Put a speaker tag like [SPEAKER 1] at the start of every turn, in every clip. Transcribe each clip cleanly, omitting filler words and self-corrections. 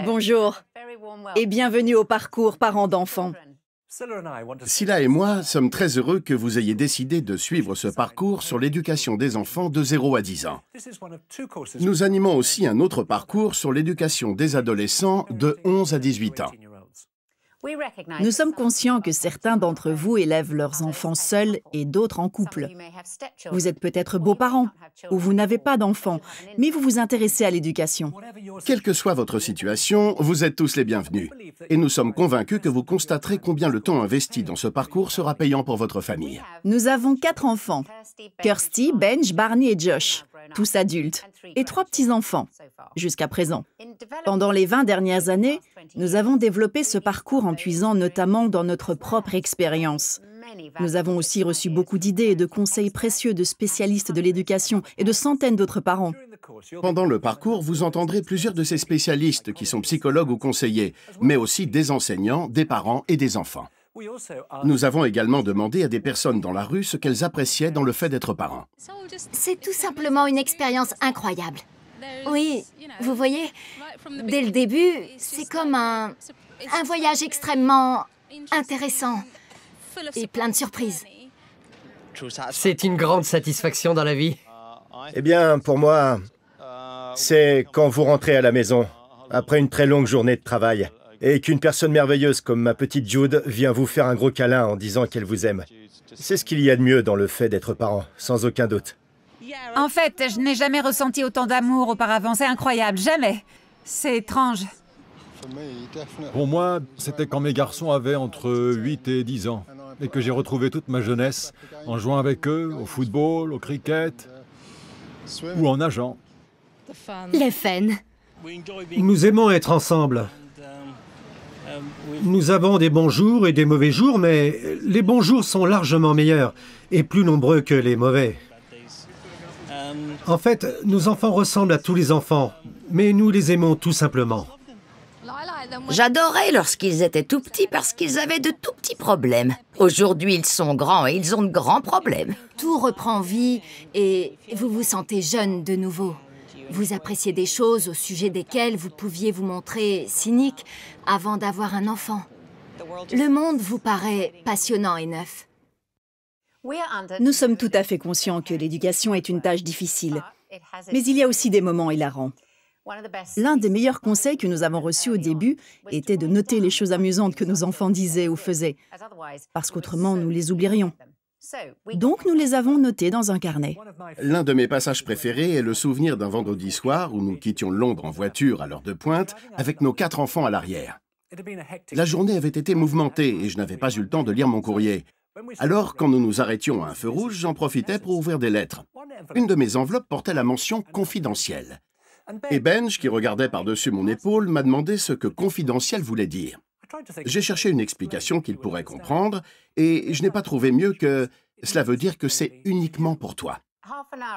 [SPEAKER 1] Bonjour et bienvenue au parcours parents d'enfants.
[SPEAKER 2] Scylla et moi sommes très heureux que vous ayez décidé de suivre ce parcours sur l'éducation des enfants de 0 à 10 ans. Nous animons aussi un autre parcours sur l'éducation des adolescents de 11 à 18 ans.
[SPEAKER 1] Nous sommes conscients que certains d'entre vous élèvent leurs enfants seuls et d'autres en couple. Vous êtes peut-être beaux-parents ou vous n'avez pas d'enfants, mais vous vous intéressez à l'éducation.
[SPEAKER 2] Quelle que soit votre situation, vous êtes tous les bienvenus. Et nous sommes convaincus que vous constaterez combien le temps investi dans ce parcours sera payant pour votre famille.
[SPEAKER 1] Nous avons 4 enfants, Kirsty, Benj, Barney et Josh, tous adultes, et 3 petits-enfants, jusqu'à présent. Pendant les 20 dernières années, nous avons développé ce parcours en puisant notamment dans notre propre expérience. Nous avons aussi reçu beaucoup d'idées et de conseils précieux de spécialistes de l'éducation et de centaines d'autres parents.
[SPEAKER 2] Pendant le parcours, vous entendrez plusieurs de ces spécialistes qui sont psychologues ou conseillers, mais aussi des enseignants, des parents et des enfants. Nous avons également demandé à des personnes dans la rue ce qu'elles appréciaient dans le fait d'être parents.
[SPEAKER 3] C'est tout simplement une expérience incroyable. Oui, vous voyez, dès le début, c'est comme un voyage extrêmement intéressant et plein de surprises.
[SPEAKER 4] C'est une grande satisfaction dans la vie.
[SPEAKER 5] Eh bien, pour moi, c'est quand vous rentrez à la maison, après une très longue journée de travail, et qu'une personne merveilleuse comme ma petite Jude vient vous faire un gros câlin en disant qu'elle vous aime. C'est ce qu'il y a de mieux dans le fait d'être parent, sans aucun doute.
[SPEAKER 6] En fait, je n'ai jamais ressenti autant d'amour auparavant, c'est incroyable, jamais. C'est étrange.
[SPEAKER 7] Pour moi, c'était quand mes garçons avaient entre 8 et 10 ans et que j'ai retrouvé toute ma jeunesse en jouant avec eux au football, au cricket ou en nageant.
[SPEAKER 3] Le fun.
[SPEAKER 4] Nous aimons être ensemble. Nous avons des bons jours et des mauvais jours, mais les bons jours sont largement meilleurs et plus nombreux que les mauvais. En fait, nos enfants ressemblent à tous les enfants, mais nous les aimons tout simplement.
[SPEAKER 8] J'adorais lorsqu'ils étaient tout petits parce qu'ils avaient de tout petits problèmes. Aujourd'hui, ils sont grands et ils ont de grands problèmes.
[SPEAKER 3] Tout reprend vie et vous vous sentez jeune de nouveau. Vous appréciez des choses au sujet desquelles vous pouviez vous montrer cynique avant d'avoir un enfant. Le monde vous paraît passionnant et neuf.
[SPEAKER 1] Nous sommes tout à fait conscients que l'éducation est une tâche difficile, mais il y a aussi des moments hilarants. L'un des meilleurs conseils que nous avons reçus au début était de noter les choses amusantes que nos enfants disaient ou faisaient, parce qu'autrement nous les oublierions. Donc nous les avons notés dans un carnet.
[SPEAKER 2] L'un de mes passages préférés est le souvenir d'un vendredi soir où nous quittions Londres en voiture à l'heure de pointe avec nos 4 enfants à l'arrière. La journée avait été mouvementée et je n'avais pas eu le temps de lire mon courrier. Alors, quand nous nous arrêtions à un feu rouge, j'en profitais pour ouvrir des lettres. Une de mes enveloppes portait la mention « confidentiel ». Et Benj, qui regardait par-dessus mon épaule, m'a demandé ce que « confidentiel » voulait dire. J'ai cherché une explication qu'il pourrait comprendre, et je n'ai pas trouvé mieux que « cela veut dire que c'est uniquement pour toi ».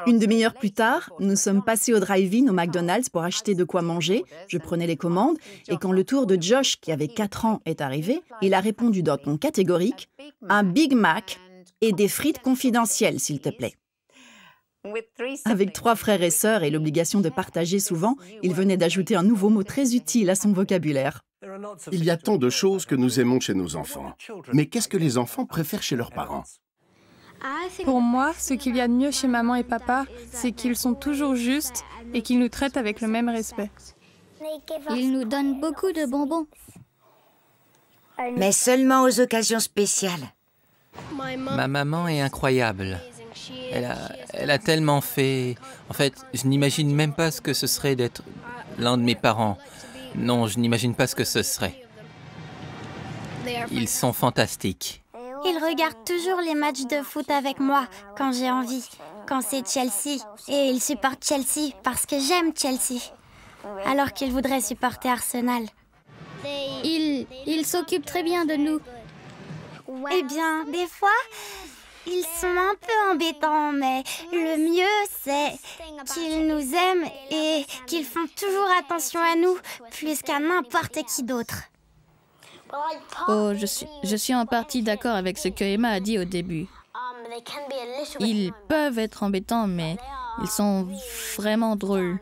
[SPEAKER 1] Une demi-heure plus tard, nous sommes passés au drive-in au McDonald's pour acheter de quoi manger. Je prenais les commandes, et quand le tour de Josh, qui avait 4 ans, est arrivé, il a répondu d'un ton catégorique « Un Big Mac et des frites confidentielles, s'il te plaît ». Avec 3 frères et sœurs et l'obligation de partager souvent, il venait d'ajouter un nouveau mot très utile à son vocabulaire.
[SPEAKER 2] Il y a tant de choses que nous aimons chez nos enfants. Mais qu'est-ce que les enfants préfèrent chez leurs parents ?
[SPEAKER 9] Pour moi, ce qu'il y a de mieux chez maman et papa, c'est qu'ils sont toujours justes et qu'ils nous traitent avec le même respect.
[SPEAKER 10] Ils nous donnent beaucoup de bonbons.
[SPEAKER 8] Mais seulement aux occasions spéciales.
[SPEAKER 11] Ma maman est incroyable. Elle a tellement fait... En fait, je n'imagine même pas ce que ce serait d'être l'un de mes parents. Non, je n'imagine pas ce que ce serait. Ils sont fantastiques.
[SPEAKER 10] Ils regardent toujours les matchs de foot avec moi quand j'ai envie, quand c'est Chelsea. Et ils supportent Chelsea parce que j'aime Chelsea, alors qu'ils voudraient supporter Arsenal. Ils s'occupent très bien de nous. Eh bien, des fois, ils sont un peu embêtants, mais le mieux, c'est qu'ils nous aiment et qu'ils font toujours attention à nous, plus qu'à n'importe qui d'autre.
[SPEAKER 12] Oh, je suis en partie d'accord avec ce que Emma a dit au début. Ils peuvent être embêtants, mais ils sont vraiment drôles.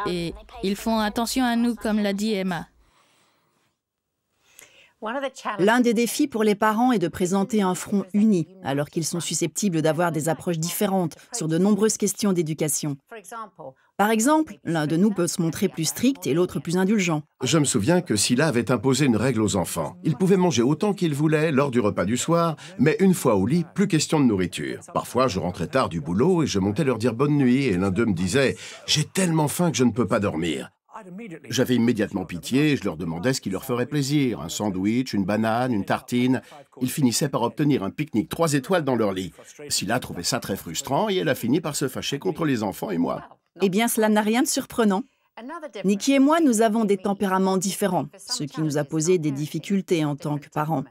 [SPEAKER 12] Et ils font attention à nous, comme l'a dit Emma.
[SPEAKER 1] L'un des défis pour les parents est de présenter un front uni, alors qu'ils sont susceptibles d'avoir des approches différentes sur de nombreuses questions d'éducation. Par exemple, l'un de nous peut se montrer plus strict et l'autre plus indulgent.
[SPEAKER 2] Je me souviens que Scylla avait imposé une règle aux enfants. Ils pouvaient manger autant qu'ils voulaient lors du repas du soir, mais une fois au lit, plus question de nourriture. Parfois, je rentrais tard du boulot et je montais leur dire bonne nuit, et l'un d'eux me disait « J'ai tellement faim que je ne peux pas dormir ». J'avais immédiatement pitié et je leur demandais ce qui leur ferait plaisir. Un sandwich, une banane, une tartine. Ils finissaient par obtenir un pique-nique 3 étoiles dans leur lit. Scylla trouvait ça très frustrant et elle a fini par se fâcher contre les enfants et moi.
[SPEAKER 1] Eh bien, cela n'a rien de surprenant. Nikki et moi, nous avons des tempéraments différents, ce qui nous a posé des difficultés en tant que parents.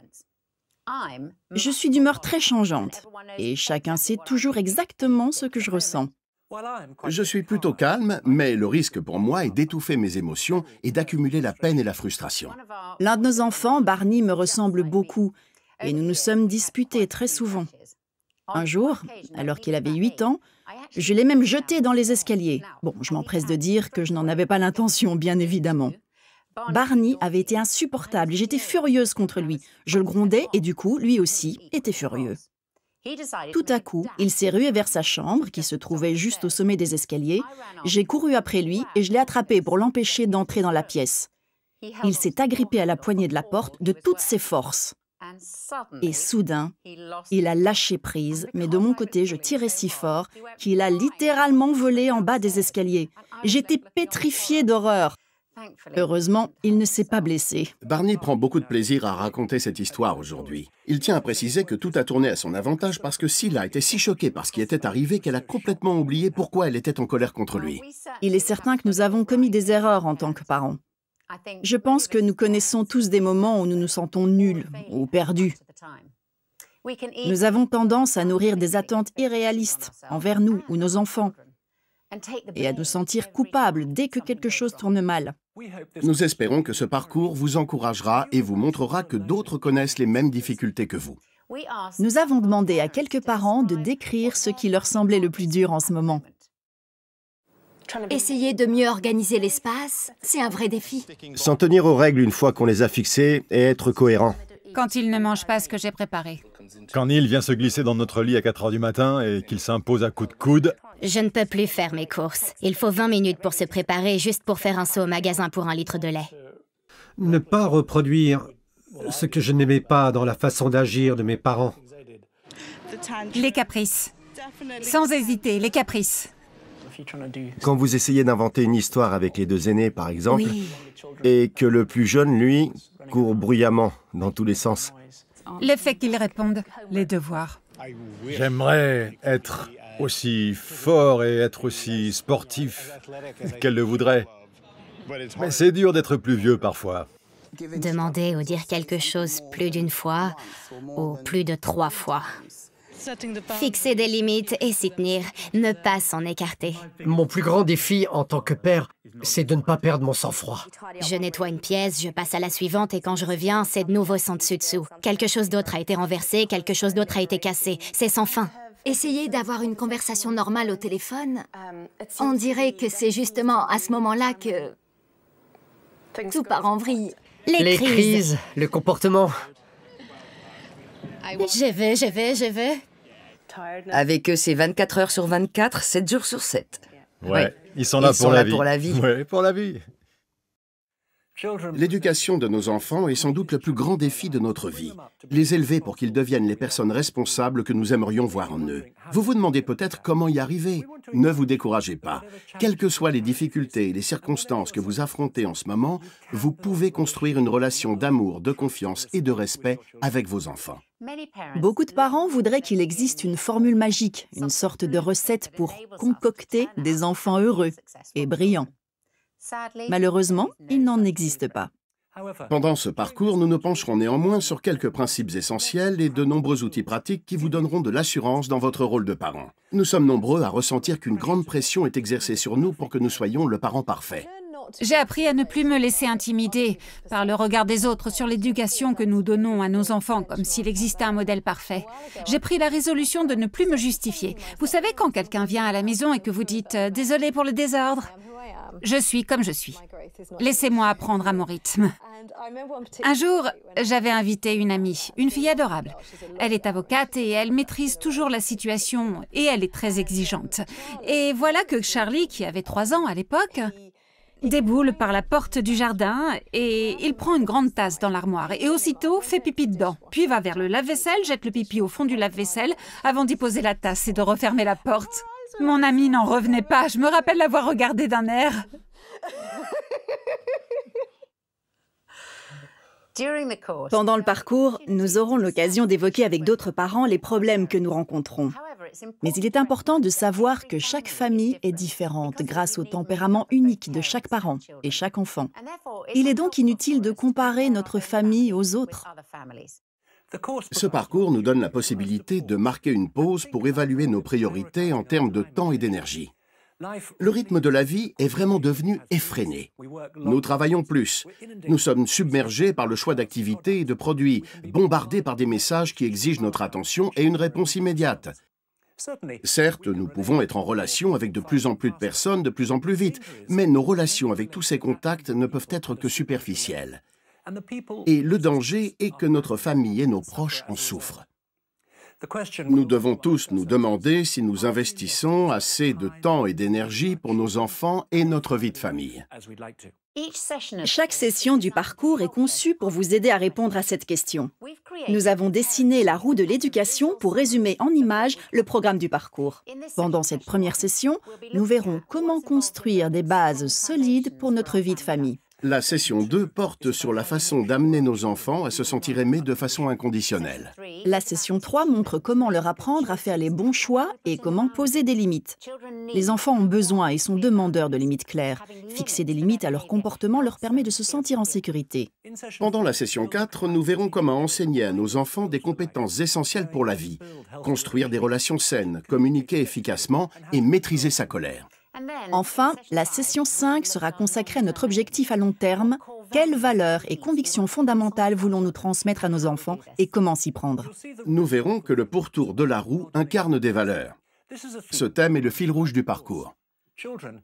[SPEAKER 1] Je suis d'humeur très changeante et chacun sait toujours exactement ce que je ressens.
[SPEAKER 2] Je suis plutôt calme, mais le risque pour moi est d'étouffer mes émotions et d'accumuler la peine et la frustration.
[SPEAKER 1] L'un de nos enfants, Barney, me ressemble beaucoup et nous nous sommes disputés très souvent. Un jour, alors qu'il avait 8 ans, je l'ai même jeté dans les escaliers. Bon, je m'empresse de dire que je n'en avais pas l'intention, bien évidemment. Barney avait été insupportable et j'étais furieuse contre lui. Je le grondais et du coup, lui aussi était furieux. Tout à coup, il s'est rué vers sa chambre, qui se trouvait juste au sommet des escaliers. J'ai couru après lui et je l'ai attrapé pour l'empêcher d'entrer dans la pièce. Il s'est agrippé à la poignée de la porte de toutes ses forces. Et soudain, il a lâché prise, mais de mon côté, je tirais si fort qu'il a littéralement volé en bas des escaliers. J'étais pétrifiée d'horreur. Heureusement, il ne s'est pas blessé.
[SPEAKER 2] Barney prend beaucoup de plaisir à raconter cette histoire aujourd'hui. Il tient à préciser que tout a tourné à son avantage parce que Scylla était si choquée par ce qui était arrivé qu'elle a complètement oublié pourquoi elle était en colère contre lui.
[SPEAKER 1] Il est certain que nous avons commis des erreurs en tant que parents. Je pense que nous connaissons tous des moments où nous nous sentons nuls ou perdus. Nous avons tendance à nourrir des attentes irréalistes envers nous ou nos enfants et à nous sentir coupables dès que quelque chose tourne mal.
[SPEAKER 2] Nous espérons que ce parcours vous encouragera et vous montrera que d'autres connaissent les mêmes difficultés que vous.
[SPEAKER 1] Nous avons demandé à quelques parents de décrire ce qui leur semblait le plus dur en ce moment.
[SPEAKER 3] Essayer de mieux organiser l'espace, c'est un vrai défi.
[SPEAKER 5] S'en tenir aux règles une fois qu'on les a fixées et être cohérent.
[SPEAKER 6] Quand il ne mange pas ce que j'ai préparé.
[SPEAKER 7] Quand Neil vient se glisser dans notre lit à 4 h du matin et qu'il s'impose à coups de coude.
[SPEAKER 13] Je ne peux plus faire mes courses. Il faut 20 minutes pour se préparer juste pour faire un saut au magasin pour 1 litre de lait.
[SPEAKER 4] Ne pas reproduire ce que je n'aimais pas dans la façon d'agir de mes parents.
[SPEAKER 6] Les caprices. Sans hésiter, les caprices.
[SPEAKER 5] Quand vous essayez d'inventer une histoire avec les 2 aînés, par exemple, et que le plus jeune, lui, court bruyamment dans tous les sens.
[SPEAKER 6] Le fait qu'ils répondent, les devoirs.
[SPEAKER 7] J'aimerais être aussi fort et être aussi sportif qu'elle le voudrait. Mais c'est dur d'être plus vieux parfois.
[SPEAKER 13] Demander ou dire quelque chose plus d'une fois ou plus de 3 fois. Fixer des limites et s'y tenir, ne pas s'en écarter.
[SPEAKER 14] Mon plus grand défi en tant que père, c'est de ne pas perdre mon sang-froid.
[SPEAKER 13] Je nettoie une pièce, je passe à la suivante et quand je reviens, c'est de nouveau sans dessus-dessous. Quelque chose d'autre a été renversé, quelque chose d'autre a été cassé. C'est sans fin.
[SPEAKER 3] Essayer d'avoir une conversation normale au téléphone, on dirait que c'est justement à ce moment-là que tout part en vrille.
[SPEAKER 14] Les crises, le comportement.
[SPEAKER 3] Je veux.
[SPEAKER 8] Avec eux, c'est 24 heures sur 24, 7 jours sur 7.
[SPEAKER 7] Ouais, ils sont là pour la vie. Ouais, pour la vie.
[SPEAKER 2] L'éducation de nos enfants est sans doute le plus grand défi de notre vie. Les élever pour qu'ils deviennent les personnes responsables que nous aimerions voir en eux. Vous vous demandez peut-être comment y arriver. Ne vous découragez pas. Quelles que soient les difficultés et les circonstances que vous affrontez en ce moment, vous pouvez construire une relation d'amour, de confiance et de respect avec vos enfants.
[SPEAKER 1] Beaucoup de parents voudraient qu'il existe une formule magique, une sorte de recette pour concocter des enfants heureux et brillants. Malheureusement, il n'en existe pas.
[SPEAKER 2] Pendant ce parcours, nous nous pencherons néanmoins sur quelques principes essentiels et de nombreux outils pratiques qui vous donneront de l'assurance dans votre rôle de parent. Nous sommes nombreux à ressentir qu'une grande pression est exercée sur nous pour que nous soyons le parent parfait.
[SPEAKER 6] J'ai appris à ne plus me laisser intimider par le regard des autres sur l'éducation que nous donnons à nos enfants, comme s'il existait un modèle parfait. J'ai pris la résolution de ne plus me justifier. Vous savez, quand quelqu'un vient à la maison et que vous dites « Désolé pour le désordre », je suis comme je suis. Laissez-moi apprendre à mon rythme. Un jour, j'avais invité une amie, une fille adorable. Elle est avocate et elle maîtrise toujours la situation et elle est très exigeante. Et voilà que Charlie, qui avait 3 ans à l'époque, déboule par la porte du jardin et il prend une grande tasse dans l'armoire et aussitôt fait pipi dedans. Puis va vers le lave-vaisselle, jette le pipi au fond du lave-vaisselle avant d'y poser la tasse et de refermer la porte. Mon amie n'en revenait pas, je me rappelle l'avoir regardée d'un air.
[SPEAKER 1] Pendant le parcours, nous aurons l'occasion d'évoquer avec d'autres parents les problèmes que nous rencontrons. Mais il est important de savoir que chaque famille est différente grâce au tempérament unique de chaque parent et chaque enfant. Il est donc inutile de comparer notre famille aux autres.
[SPEAKER 2] Ce parcours nous donne la possibilité de marquer une pause pour évaluer nos priorités en termes de temps et d'énergie. Le rythme de la vie est vraiment devenu effréné. Nous travaillons plus. Nous sommes submergés par le choix d'activités et de produits, bombardés par des messages qui exigent notre attention et une réponse immédiate. Certes, nous pouvons être en relation avec de plus en plus de personnes de plus en plus vite, mais nos relations avec tous ces contacts ne peuvent être que superficielles. Et le danger est que notre famille et nos proches en souffrent. Nous devons tous nous demander si nous investissons assez de temps et d'énergie pour nos enfants et notre vie de famille.
[SPEAKER 1] Chaque session du parcours est conçue pour vous aider à répondre à cette question. Nous avons dessiné la roue de l'éducation pour résumer en images le programme du parcours. Pendant cette première session, nous verrons comment construire des bases solides pour notre vie de famille.
[SPEAKER 2] La session 2 porte sur la façon d'amener nos enfants à se sentir aimés de façon inconditionnelle.
[SPEAKER 1] La session 3 montre comment leur apprendre à faire les bons choix et comment poser des limites. Les enfants ont besoin et sont demandeurs de limites claires. Fixer des limites à leur comportement leur permet de se sentir en sécurité.
[SPEAKER 2] Pendant la session 4, nous verrons comment enseigner à nos enfants des compétences essentielles pour la vie, construire des relations saines, communiquer efficacement et maîtriser sa colère.
[SPEAKER 1] Enfin, la session 5 sera consacrée à notre objectif à long terme. Quelles valeurs et convictions fondamentales voulons-nous transmettre à nos enfants et comment s'y prendre?
[SPEAKER 2] Nous verrons que le pourtour de la roue incarne des valeurs. Ce thème est le fil rouge du parcours.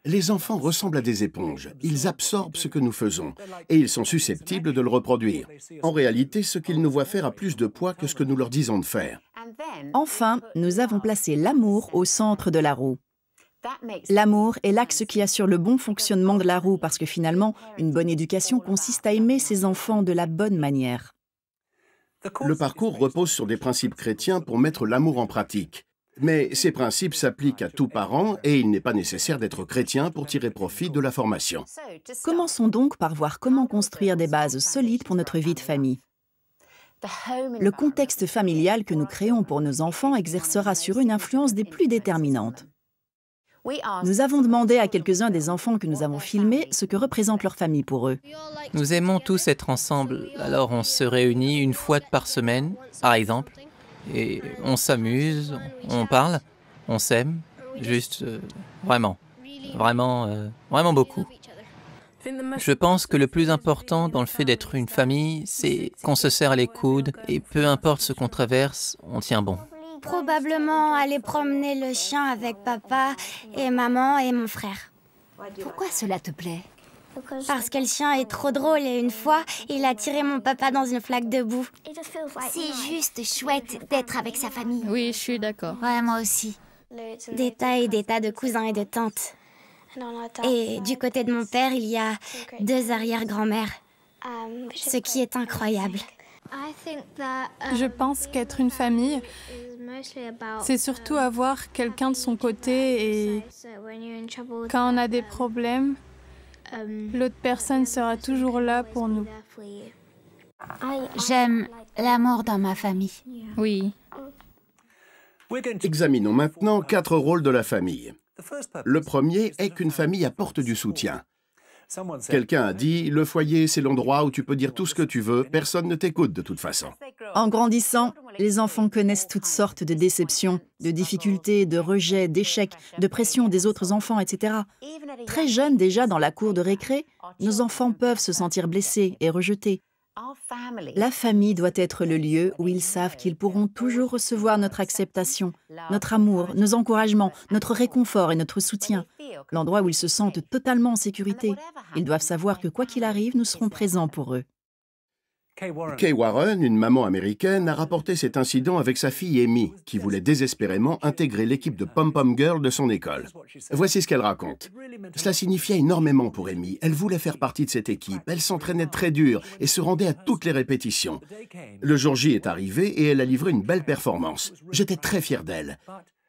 [SPEAKER 2] Les enfants ressemblent à des éponges. Ils absorbent ce que nous faisons et ils sont susceptibles de le reproduire. En réalité, ce qu'ils nous voient faire a plus de poids que ce que nous leur disons de faire.
[SPEAKER 1] Enfin, nous avons placé l'amour au centre de la roue. L'amour est l'axe qui assure le bon fonctionnement de la roue parce que finalement, une bonne éducation consiste à aimer ses enfants de la bonne manière.
[SPEAKER 2] Le parcours repose sur des principes chrétiens pour mettre l'amour en pratique. Mais ces principes s'appliquent à tout parent et il n'est pas nécessaire d'être chrétien pour tirer profit de la formation.
[SPEAKER 1] Commençons donc par voir comment construire des bases solides pour notre vie de famille. Le contexte familial que nous créons pour nos enfants exercera sur eux une influence des plus déterminantes. Nous avons demandé à quelques-uns des enfants que nous avons filmés ce que représente leur famille pour eux.
[SPEAKER 11] Nous aimons tous être ensemble, alors on se réunit une fois par semaine, par exemple, et on s'amuse, on parle, on s'aime, juste vraiment beaucoup. Je pense que le plus important dans le fait d'être une famille, c'est qu'on se serre les coudes et peu importe ce qu'on traverse, on tient bon.
[SPEAKER 10] Probablement aller promener le chien avec papa et maman et mon frère.
[SPEAKER 3] Pourquoi cela te plaît?
[SPEAKER 10] Parce que le chien est trop drôle et une fois, il a tiré mon papa dans une flaque de boue.
[SPEAKER 13] C'est juste chouette d'être avec sa famille.
[SPEAKER 12] Oui, je suis d'accord.
[SPEAKER 13] Ouais, moi aussi.
[SPEAKER 10] Des tas et des tas de cousins et de tantes. Et du côté de mon père, il y a 2 arrière-grand-mères, ce qui est incroyable.
[SPEAKER 9] Je pense qu'être une famille, c'est surtout avoir quelqu'un de son côté et quand on a des problèmes, l'autre personne sera toujours là pour nous.
[SPEAKER 13] J'aime l'amour dans ma famille.
[SPEAKER 12] Oui.
[SPEAKER 2] Examinons maintenant 4 rôles de la famille. Le premier est qu'une famille apporte du soutien. Quelqu'un a dit, le foyer, c'est l'endroit où tu peux dire tout ce que tu veux, personne ne t'écoute de toute façon.
[SPEAKER 1] En grandissant, les enfants connaissent toutes sortes de déceptions, de difficultés, de rejets, d'échecs, de pression des autres enfants, etc. Très jeunes déjà dans la cour de récré, nos enfants peuvent se sentir blessés et rejetés. La famille doit être le lieu où ils savent qu'ils pourront toujours recevoir notre acceptation, notre amour, nos encouragements, notre réconfort et notre soutien. L'endroit où ils se sentent totalement en sécurité. Ils doivent savoir que quoi qu'il arrive, nous serons présents pour eux.
[SPEAKER 2] Kay Warren, une maman américaine, a rapporté cet incident avec sa fille Amy, qui voulait désespérément intégrer l'équipe de Pom-Pom Girl de son école. Voici ce qu'elle raconte. Cela signifiait énormément pour Amy. Elle voulait faire partie de cette équipe. Elle s'entraînait très dur et se rendait à toutes les répétitions. Le jour J est arrivé et elle a livré une belle performance. J'étais très fier d'elle.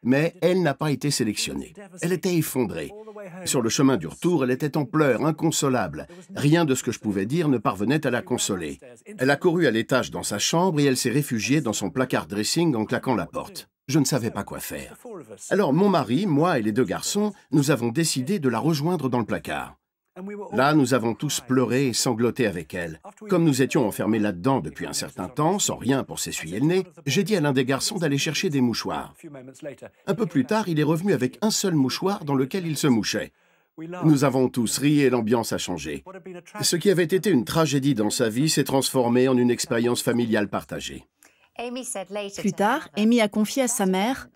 [SPEAKER 2] Mais elle n'a pas été sélectionnée. Elle était effondrée. Sur le chemin du retour, elle était en pleurs, inconsolable. Rien de ce que je pouvais dire ne parvenait à la consoler. Elle a couru à l'étage dans sa chambre et elle s'est réfugiée dans son placard dressing en claquant la porte. Je ne savais pas quoi faire. Alors mon mari, moi et les 2 garçons, nous avons décidé de la rejoindre dans le placard. Là, nous avons tous pleuré et sangloté avec elle. Comme nous étions enfermés là-dedans depuis un certain temps, sans rien pour s'essuyer le nez, j'ai dit à l'un des garçons d'aller chercher des mouchoirs. Un peu plus tard, il est revenu avec un seul mouchoir dans lequel il se mouchait. Nous avons tous ri et l'ambiance a changé. Ce qui avait été une tragédie dans sa vie s'est transformé en une expérience familiale partagée.
[SPEAKER 1] Plus tard, Amy a confié à sa mère: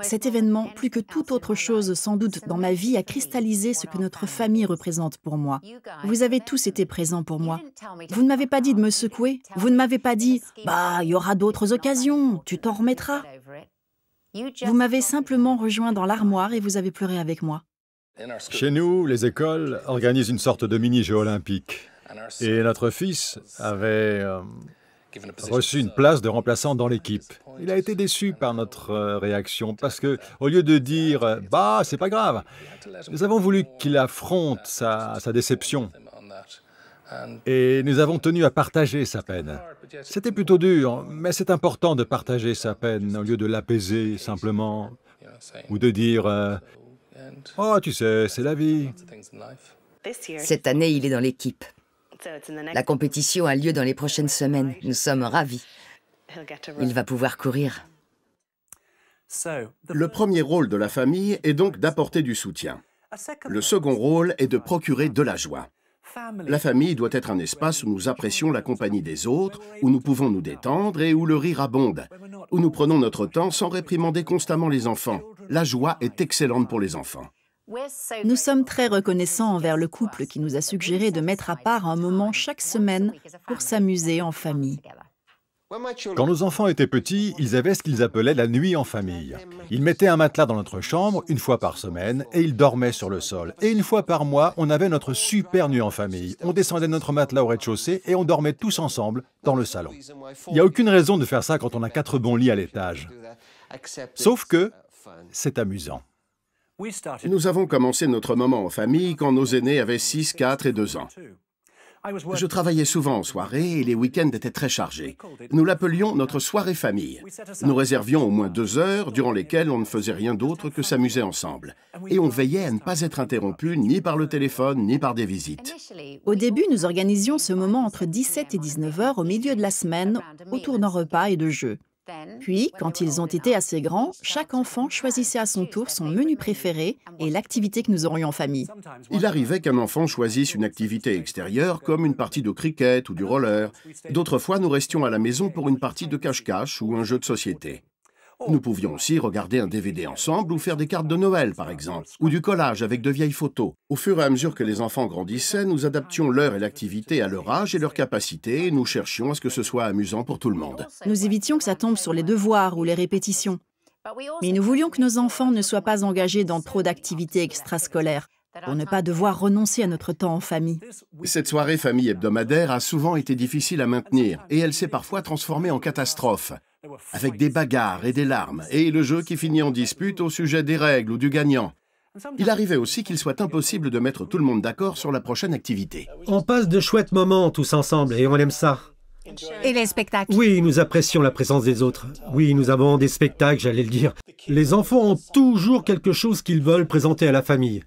[SPEAKER 1] cet événement, plus que toute autre chose sans doute dans ma vie, a cristallisé ce que notre famille représente pour moi. Vous avez tous été présents pour moi. Vous ne m'avez pas dit de me secouer. Vous ne m'avez pas dit « Bah, il y aura d'autres occasions, tu t'en remettras ». Vous m'avez simplement rejoint dans l'armoire et vous avez pleuré avec moi.
[SPEAKER 7] Chez nous, les écoles organisent une sorte de mini-jeu olympique. Et notre fils avait reçu une place de remplaçant dans l'équipe. Il a été déçu par notre réaction parce que, au lieu de dire « bah, c'est pas grave », nous avons voulu qu'il affronte sa déception. Et nous avons tenu à partager sa peine. C'était plutôt dur, mais c'est important de partager sa peine au lieu de l'apaiser simplement, ou de dire « oh, tu sais, c'est la vie ».
[SPEAKER 8] Cette année, il est dans l'équipe. La compétition a lieu dans les prochaines semaines. Nous sommes ravis. Il va pouvoir courir.
[SPEAKER 2] Le premier rôle de la famille est donc d'apporter du soutien. Le second rôle est de procurer de la joie. La famille doit être un espace où nous apprécions la compagnie des autres, où nous pouvons nous détendre et où le rire abonde, où nous prenons notre temps sans réprimander constamment les enfants. La joie est excellente pour les enfants.
[SPEAKER 1] Nous sommes très reconnaissants envers le couple qui nous a suggéré de mettre à part un moment chaque semaine pour s'amuser en famille.
[SPEAKER 7] Quand nos enfants étaient petits, ils avaient ce qu'ils appelaient la nuit en famille. Ils mettaient un matelas dans notre chambre une fois par semaine et ils dormaient sur le sol. Et une fois par mois, on avait notre super nuit en famille. On descendait notre matelas au rez-de-chaussée et on dormait tous ensemble dans le salon. Il n'y a aucune raison de faire ça quand on a 4 bons lits à l'étage. Sauf que c'est amusant.
[SPEAKER 2] Nous avons commencé notre moment en famille quand nos aînés avaient 6, 4 et 2 ans. Je travaillais souvent en soirée et les week-ends étaient très chargés. Nous l'appelions notre soirée famille. Nous réservions au moins 2 heures durant lesquelles on ne faisait rien d'autre que s'amuser ensemble. Et on veillait à ne pas être interrompu ni par le téléphone ni par des visites.
[SPEAKER 1] Au début, nous organisions ce moment entre 17 et 19 heures au milieu de la semaine, autour d'un repas et de jeux. Puis, quand ils ont été assez grands, chaque enfant choisissait à son tour son menu préféré et l'activité que nous aurions en famille.
[SPEAKER 2] Il arrivait qu'un enfant choisisse une activité extérieure comme une partie de cricket ou du roller. D'autres fois, nous restions à la maison pour une partie de cache-cache ou un jeu de société. Nous pouvions aussi regarder un DVD ensemble ou faire des cartes de Noël, par exemple, ou du collage avec de vieilles photos. Au fur et à mesure que les enfants grandissaient, nous adaptions l'heure et l'activité à leur âge et leur capacité et nous cherchions à ce que ce soit amusant pour tout le monde.
[SPEAKER 1] Nous évitions que ça tombe sur les devoirs ou les répétitions. Mais nous voulions que nos enfants ne soient pas engagés dans trop d'activités extrascolaires, pour ne pas devoir renoncer à notre temps en famille.
[SPEAKER 2] Cette soirée famille hebdomadaire a souvent été difficile à maintenir et elle s'est parfois transformée en catastrophe, avec des bagarres et des larmes, et le jeu qui finit en dispute au sujet des règles ou du gagnant. Il arrivait aussi qu'il soit impossible de mettre tout le monde d'accord sur la prochaine activité.
[SPEAKER 4] On passe de chouettes moments tous ensemble et on aime ça.
[SPEAKER 6] Et les spectacles?
[SPEAKER 4] Oui, nous apprécions la présence des autres. Oui, nous avons des spectacles, j'allais le dire. Les enfants ont toujours quelque chose qu'ils veulent présenter à la famille.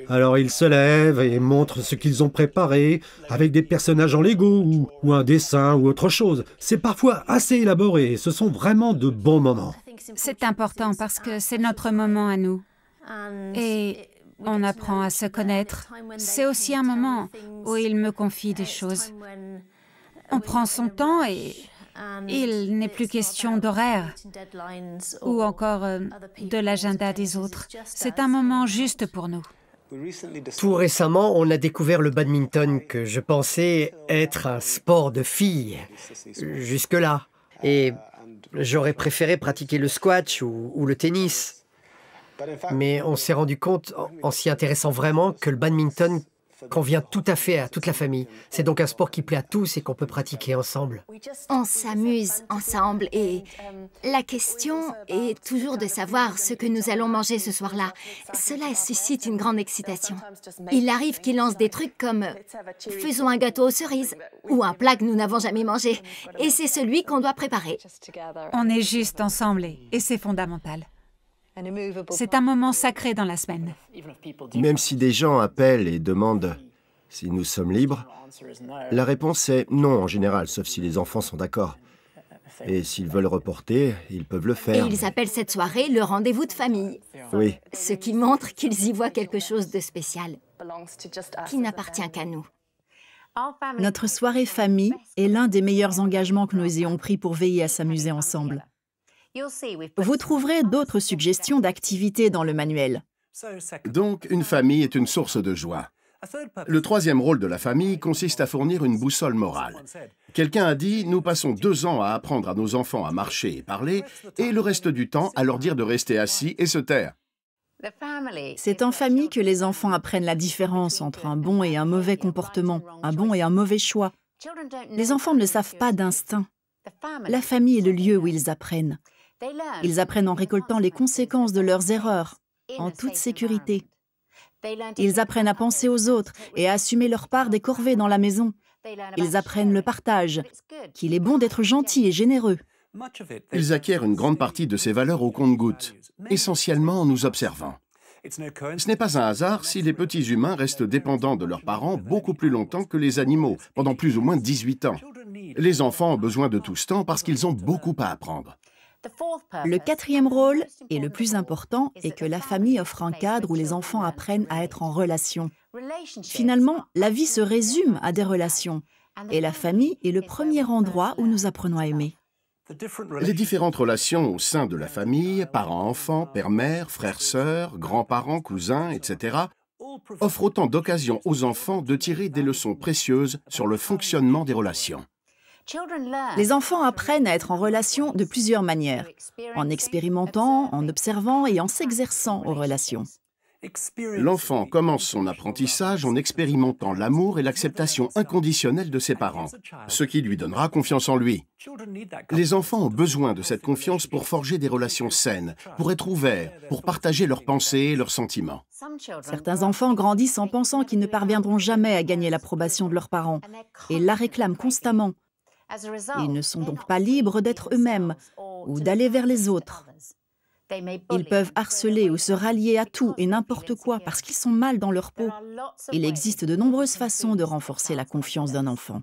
[SPEAKER 4] Alors ils se lèvent et montrent ce qu'ils ont préparé avec des personnages en Lego ou un dessin ou autre chose. C'est parfois assez élaboré et ce sont vraiment de bons moments.
[SPEAKER 6] C'est important parce que c'est notre moment à nous. Et on apprend à se connaître. C'est aussi un moment où il me confie des choses. On prend son temps et il n'est plus question d'horaire ou encore de l'agenda des autres. C'est un moment juste pour nous.
[SPEAKER 14] Tout récemment, on a découvert le badminton que je pensais être un sport de filles. Jusque-là. Et j'aurais préféré pratiquer le squash ou le tennis. Mais on s'est rendu compte, en s'y intéressant vraiment, que le badminton convient tout à fait à toute la famille. C'est donc un sport qui plaît à tous et qu'on peut pratiquer ensemble.
[SPEAKER 3] On s'amuse ensemble et la question est toujours de savoir ce que nous allons manger ce soir-là. Cela suscite une grande excitation. Il arrive qu'ils lancent des trucs comme « faisons un gâteau aux cerises » ou un plat que nous n'avons jamais mangé. Et c'est celui qu'on doit préparer.
[SPEAKER 6] On est juste ensemble et c'est fondamental. C'est un moment sacré dans la semaine.
[SPEAKER 2] Même si des gens appellent et demandent si nous sommes libres, la réponse est non en général, sauf si les enfants sont d'accord. Et s'ils veulent reporter, ils peuvent le faire.
[SPEAKER 3] Et ils appellent cette soirée le rendez-vous de famille.
[SPEAKER 2] Oui.
[SPEAKER 3] Ce qui montre qu'ils y voient quelque chose de spécial, qui n'appartient qu'à nous.
[SPEAKER 1] Notre soirée famille est l'un des meilleurs engagements que nous ayons pris pour veiller à s'amuser ensemble. Vous trouverez d'autres suggestions d'activités dans le manuel.
[SPEAKER 2] Donc, une famille est une source de joie. Le troisième rôle de la famille consiste à fournir une boussole morale. Quelqu'un a dit « Nous passons 2 ans à apprendre à nos enfants à marcher et parler, et le reste du temps à leur dire de rester assis et se taire. »
[SPEAKER 1] C'est en famille que les enfants apprennent la différence entre un bon et un mauvais comportement, un bon et un mauvais choix. Les enfants ne le savent pas d'instinct. La famille est le lieu où ils apprennent. Ils apprennent en récoltant les conséquences de leurs erreurs, en toute sécurité. Ils apprennent à penser aux autres et à assumer leur part des corvées dans la maison. Ils apprennent le partage, qu'il est bon d'être gentil et généreux.
[SPEAKER 2] Ils acquièrent une grande partie de ces valeurs au compte-gouttes, essentiellement en nous observant. Ce n'est pas un hasard si les petits humains restent dépendants de leurs parents beaucoup plus longtemps que les animaux, pendant plus ou moins 18 ans. Les enfants ont besoin de tout ce temps parce qu'ils ont beaucoup à apprendre.
[SPEAKER 1] Le 4e rôle, et le plus important, est que la famille offre un cadre où les enfants apprennent à être en relation. Finalement, la vie se résume à des relations, et la famille est le premier endroit où nous apprenons à aimer.
[SPEAKER 2] Les différentes relations au sein de la famille, parents-enfants, père-mère, frères-sœurs, grands-parents, cousins, etc., offrent autant d'occasions aux enfants de tirer des leçons précieuses sur le fonctionnement des relations.
[SPEAKER 1] Les enfants apprennent à être en relation de plusieurs manières, en expérimentant, en observant et en s'exerçant aux relations.
[SPEAKER 2] L'enfant commence son apprentissage en expérimentant l'amour et l'acceptation inconditionnelle de ses parents, ce qui lui donnera confiance en lui. Les enfants ont besoin de cette confiance pour forger des relations saines, pour être ouverts, pour partager leurs pensées et leurs sentiments.
[SPEAKER 1] Certains enfants grandissent en pensant qu'ils ne parviendront jamais à gagner l'approbation de leurs parents et la réclament constamment. Ils ne sont donc pas libres d'être eux-mêmes ou d'aller vers les autres. Ils peuvent harceler ou se rallier à tout et n'importe quoi parce qu'ils sont mal dans leur peau. Il existe de nombreuses façons de renforcer la confiance d'un enfant.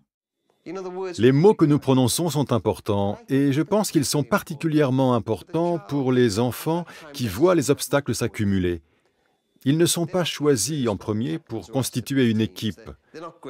[SPEAKER 7] Les mots que nous prononçons sont importants et je pense qu'ils sont particulièrement importants pour les enfants qui voient les obstacles s'accumuler. Ils ne sont pas choisis en premier pour constituer une équipe.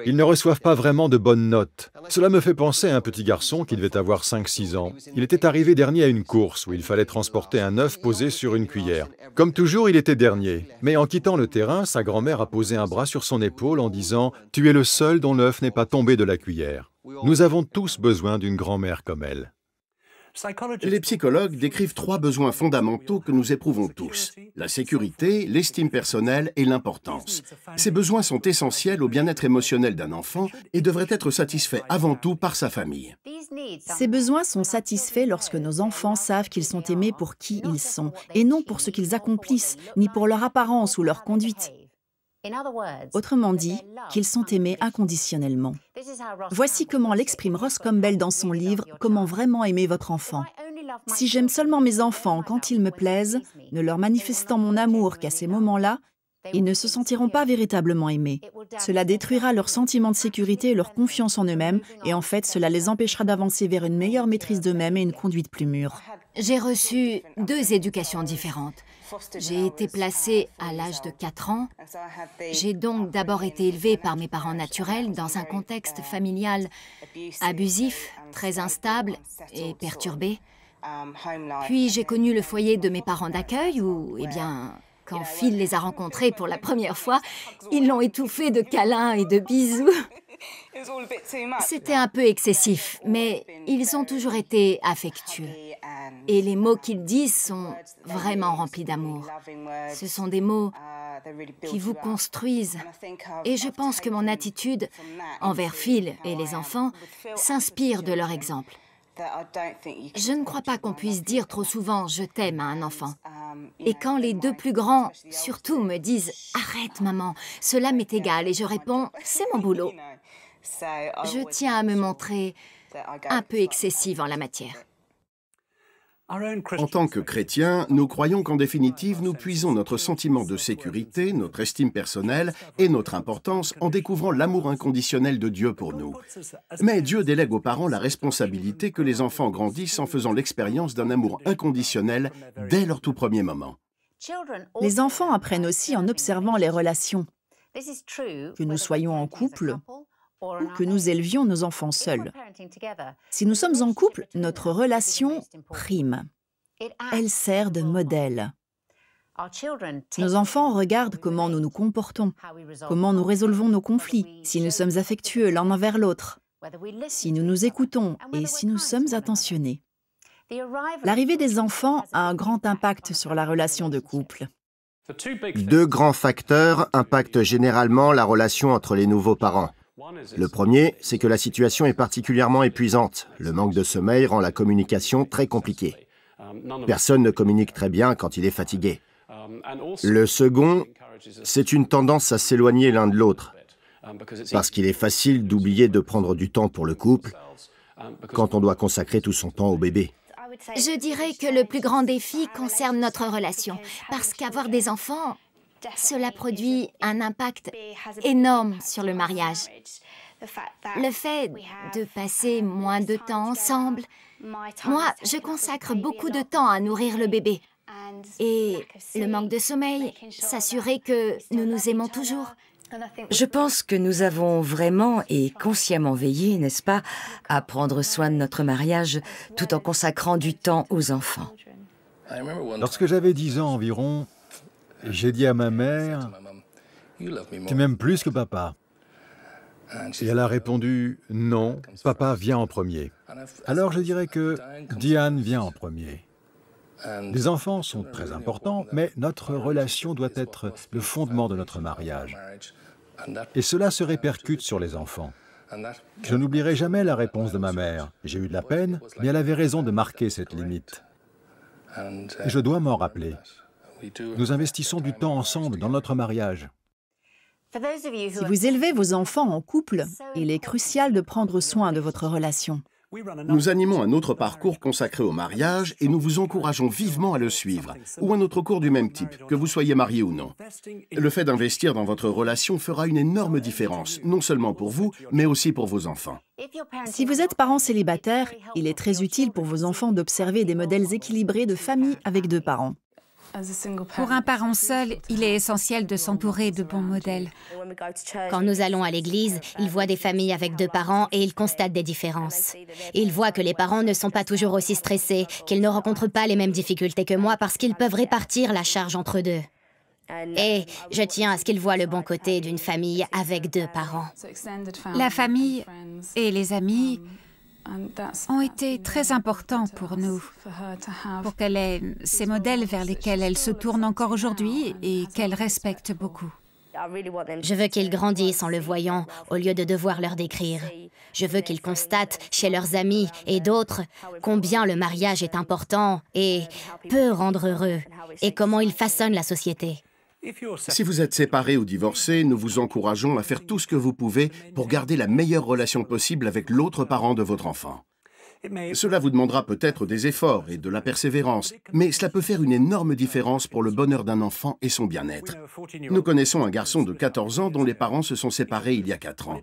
[SPEAKER 7] Ils ne reçoivent pas vraiment de bonnes notes. Cela me fait penser à un petit garçon qui devait avoir 5-6 ans. Il était arrivé dernier à une course où il fallait transporter un œuf posé sur une cuillère. Comme toujours, il était dernier. Mais en quittant le terrain, sa grand-mère a posé un bras sur son épaule en disant « Tu es le seul dont l'œuf n'est pas tombé de la cuillère. » Nous avons tous besoin d'une grand-mère comme elle.
[SPEAKER 2] Les psychologues décrivent 3 besoins fondamentaux que nous éprouvons tous: la sécurité, l'estime personnelle et l'importance. Ces besoins sont essentiels au bien-être émotionnel d'un enfant et devraient être satisfaits avant tout par sa famille.
[SPEAKER 1] Ces besoins sont satisfaits lorsque nos enfants savent qu'ils sont aimés pour qui ils sont, et non pour ce qu'ils accomplissent, ni pour leur apparence ou leur conduite. Autrement dit, qu'ils sont aimés inconditionnellement. Voici comment l'exprime Ross Campbell dans son livre « Comment vraiment aimer votre enfant ». Si j'aime seulement mes enfants quand ils me plaisent, ne leur manifestant mon amour qu'à ces moments-là, Ils ne se sentiront pas véritablement aimés. Cela détruira leur sentiment de sécurité et leur confiance en eux-mêmes, et en fait, cela les empêchera d'avancer vers une meilleure maîtrise d'eux-mêmes et une conduite plus mûre.
[SPEAKER 3] J'ai reçu 2 éducations différentes. J'ai été placée à l'âge de 4 ans. J'ai donc d'abord été élevée par mes parents naturels dans un contexte familial abusif, très instable et perturbé. Puis j'ai connu le foyer de mes parents d'accueil où, quand Phil les a rencontrés pour la première fois, ils l'ont étouffé de câlins et de bisous. C'était un peu excessif, mais ils ont toujours été affectueux. Et les mots qu'ils disent sont vraiment remplis d'amour. Ce sont des mots qui vous construisent. Et je pense que mon attitude envers Phil et les enfants s'inspire de leur exemple. Je ne crois pas qu'on puisse dire trop souvent « je t'aime » à un enfant. Et quand les 2 plus grands, surtout, me disent « arrête maman, cela m'est égal » et je réponds « c'est mon boulot », je tiens à me montrer un peu excessive en la matière.
[SPEAKER 2] En tant que chrétiens, nous croyons qu'en définitive, nous puisons notre sentiment de sécurité, notre estime personnelle et notre importance en découvrant l'amour inconditionnel de Dieu pour nous. Mais Dieu délègue aux parents la responsabilité que les enfants grandissent en faisant l'expérience d'un amour inconditionnel dès leur tout premier moment.
[SPEAKER 1] Les enfants apprennent aussi en observant les relations. Que nous soyons en couple ou que nous élevions nos enfants seuls. Si nous sommes en couple, notre relation prime. Elle sert de modèle. Nos enfants regardent comment nous nous comportons, comment nous résolvons nos conflits, si nous sommes affectueux l'un envers l'autre, si nous nous écoutons et si nous sommes attentionnés. L'arrivée des enfants a un grand impact sur la relation de couple.
[SPEAKER 5] 2 grands facteurs impactent généralement la relation entre les nouveaux parents. Le premier, c'est que la situation est particulièrement épuisante. Le manque de sommeil rend la communication très compliquée. Personne ne communique très bien quand il est fatigué. Le second, c'est une tendance à s'éloigner l'un de l'autre, parce qu'il est facile d'oublier de prendre du temps pour le couple quand on doit consacrer tout son temps au bébé.
[SPEAKER 3] Je dirais que le plus grand défi concerne notre relation, parce qu'avoir des enfants, cela produit un impact énorme sur le mariage. Le fait de passer moins de temps ensemble, moi, je consacre beaucoup de temps à nourrir le bébé. Et le manque de sommeil, s'assurer que nous nous aimons toujours.
[SPEAKER 8] Je pense que nous avons vraiment et consciemment veillé, n'est-ce pas, à prendre soin de notre mariage tout en consacrant du temps aux enfants.
[SPEAKER 7] Lorsque j'avais 10 ans environ, j'ai dit à ma mère « Tu m'aimes plus que papa ?» Et elle a répondu « Non, papa vient en premier. » Alors je dirais que Diane vient en premier. Les enfants sont très importants, mais notre relation doit être le fondement de notre mariage. Et cela se répercute sur les enfants. Je n'oublierai jamais la réponse de ma mère. J'ai eu de la peine, mais elle avait raison de marquer cette limite. Et je dois m'en rappeler. Nous investissons du temps ensemble dans notre mariage.
[SPEAKER 1] Si vous élevez vos enfants en couple, il est crucial de prendre soin de votre relation.
[SPEAKER 2] Nous animons un autre parcours consacré au mariage et nous vous encourageons vivement à le suivre, ou un autre cours du même type, que vous soyez marié ou non. Le fait d'investir dans votre relation fera une énorme différence, non seulement pour vous, mais aussi pour vos enfants.
[SPEAKER 1] Si vous êtes parents célibataires, il est très utile pour vos enfants d'observer des modèles équilibrés de famille avec 2 parents.
[SPEAKER 6] Pour un parent seul, il est essentiel de s'entourer de bons modèles.
[SPEAKER 13] Quand nous allons à l'église, ils voient des familles avec 2 parents et ils constatent des différences. Ils voient que les parents ne sont pas toujours aussi stressés, qu'ils ne rencontrent pas les mêmes difficultés que moi parce qu'ils peuvent répartir la charge entre 2. Et je tiens à ce qu'ils voient le bon côté d'une famille avec 2 parents.
[SPEAKER 6] La famille et les amis ont été très importants pour nous, pour qu'elle ait ces modèles vers lesquels elle se tourne encore aujourd'hui et qu'elle respecte beaucoup.
[SPEAKER 13] Je veux qu'ils grandissent en le voyant au lieu de devoir leur décrire. Je veux qu'ils constatent chez leurs amis et d'autres combien le mariage est important et peut rendre heureux et comment il façonne la société.
[SPEAKER 2] Si vous êtes séparés ou divorcés, nous vous encourageons à faire tout ce que vous pouvez pour garder la meilleure relation possible avec l'autre parent de votre enfant. Cela vous demandera peut-être des efforts et de la persévérance, mais cela peut faire une énorme différence pour le bonheur d'un enfant et son bien-être. Nous connaissons un garçon de 14 ans dont les parents se sont séparés il y a 4 ans.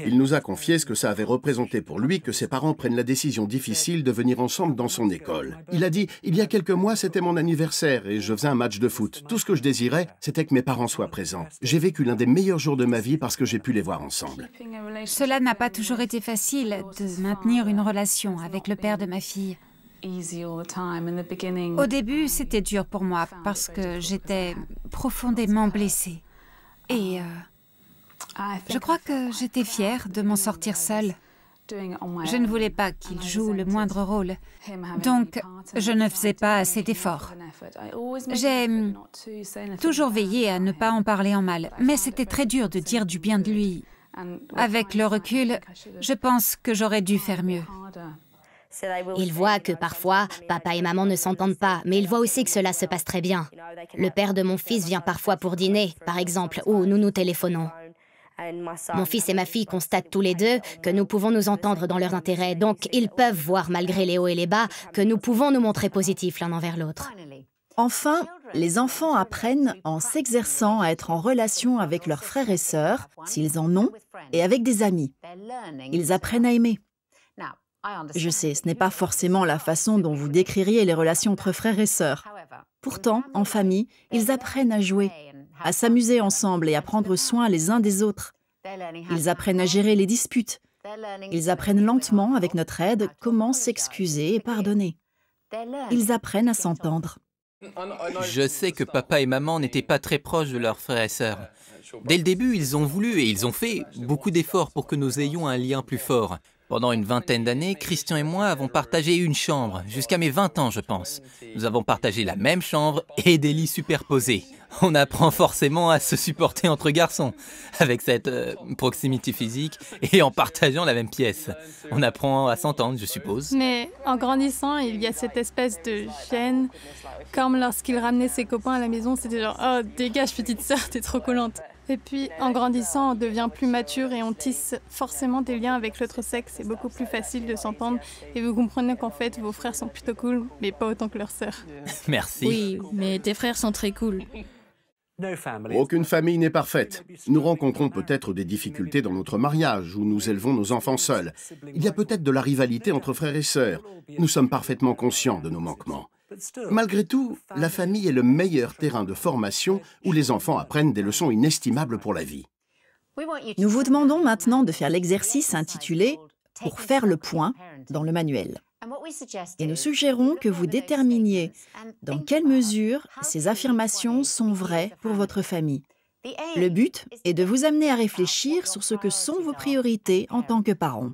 [SPEAKER 2] Il nous a confié ce que ça avait représenté pour lui que ses parents prennent la décision difficile de venir ensemble dans son école. Il a dit « Il y a quelques mois, c'était mon anniversaire et je faisais un match de foot. Tout ce que je désirais, c'était que mes parents soient présents. J'ai vécu l'un des meilleurs jours de ma vie parce que j'ai pu les voir ensemble. »
[SPEAKER 6] Cela n'a pas toujours été facile de maintenir une relation avec le père de ma fille. Au début, c'était dur pour moi parce que j'étais profondément blessée. Et je crois que j'étais fière de m'en sortir seule. Je ne voulais pas qu'il joue le moindre rôle, donc je ne faisais pas assez d'efforts. J'ai toujours veillé à ne pas en parler en mal, mais c'était très dur de dire du bien de lui. Avec le recul, je pense que j'aurais dû faire mieux.
[SPEAKER 13] Il voit que parfois, papa et maman ne s'entendent pas, mais il voit aussi que cela se passe très bien. Le père de mon fils vient parfois pour dîner, par exemple, ou nous nous téléphonons. Mon fils et ma fille constatent tous les deux que nous pouvons nous entendre dans leurs intérêts, donc ils peuvent voir, malgré les hauts et les bas, que nous pouvons nous montrer positifs l'un envers l'autre.
[SPEAKER 1] Enfin, les enfants apprennent en s'exerçant à être en relation avec leurs frères et sœurs, s'ils en ont, et avec des amis. Ils apprennent à aimer. Je sais, ce n'est pas forcément la façon dont vous décririez les relations entre frères et sœurs. Pourtant, en famille, ils apprennent à jouer, à s'amuser ensemble et à prendre soin les uns des autres. Ils apprennent à gérer les disputes. Ils apprennent lentement, avec notre aide, comment s'excuser et pardonner. Ils apprennent à s'entendre.
[SPEAKER 11] Je sais que papa et maman n'étaient pas très proches de leurs frères et sœurs. Dès le début, ils ont voulu et ils ont fait beaucoup d'efforts pour que nous ayons un lien plus fort. Pendant une vingtaine d'années, Christian et moi avons partagé une chambre, jusqu'à mes 20 ans, je pense. Nous avons partagé la même chambre et des lits superposés. On apprend forcément à se supporter entre garçons, avec cette proximité physique et en partageant la même pièce. On apprend à s'entendre, je suppose.
[SPEAKER 9] Mais en grandissant, il y a cette espèce de gêne. Comme lorsqu'il ramenait ses copains à la maison, c'était genre « Oh, dégage petite sœur, t'es trop collante ». Et puis, en grandissant, on devient plus mature et on tisse forcément des liens avec l'autre sexe. C'est beaucoup plus facile de s'entendre et vous comprenez qu'en fait, vos frères sont plutôt cool, mais pas autant que leurs sœurs.
[SPEAKER 11] Merci.
[SPEAKER 12] Oui, mais tes frères sont très cool.
[SPEAKER 2] Aucune famille n'est parfaite. Nous rencontrons peut-être des difficultés dans notre mariage où nous élevons nos enfants seuls. Il y a peut-être de la rivalité entre frères et sœurs. Nous sommes parfaitement conscients de nos manquements. Malgré tout, la famille est le meilleur terrain de formation où les enfants apprennent des leçons inestimables pour la vie.
[SPEAKER 1] Nous vous demandons maintenant de faire l'exercice intitulé « Pour faire le point » dans le manuel. Et nous suggérons que vous déterminiez dans quelle mesure ces affirmations sont vraies pour votre famille. Le but est de vous amener à réfléchir sur ce que sont vos priorités en tant que parents.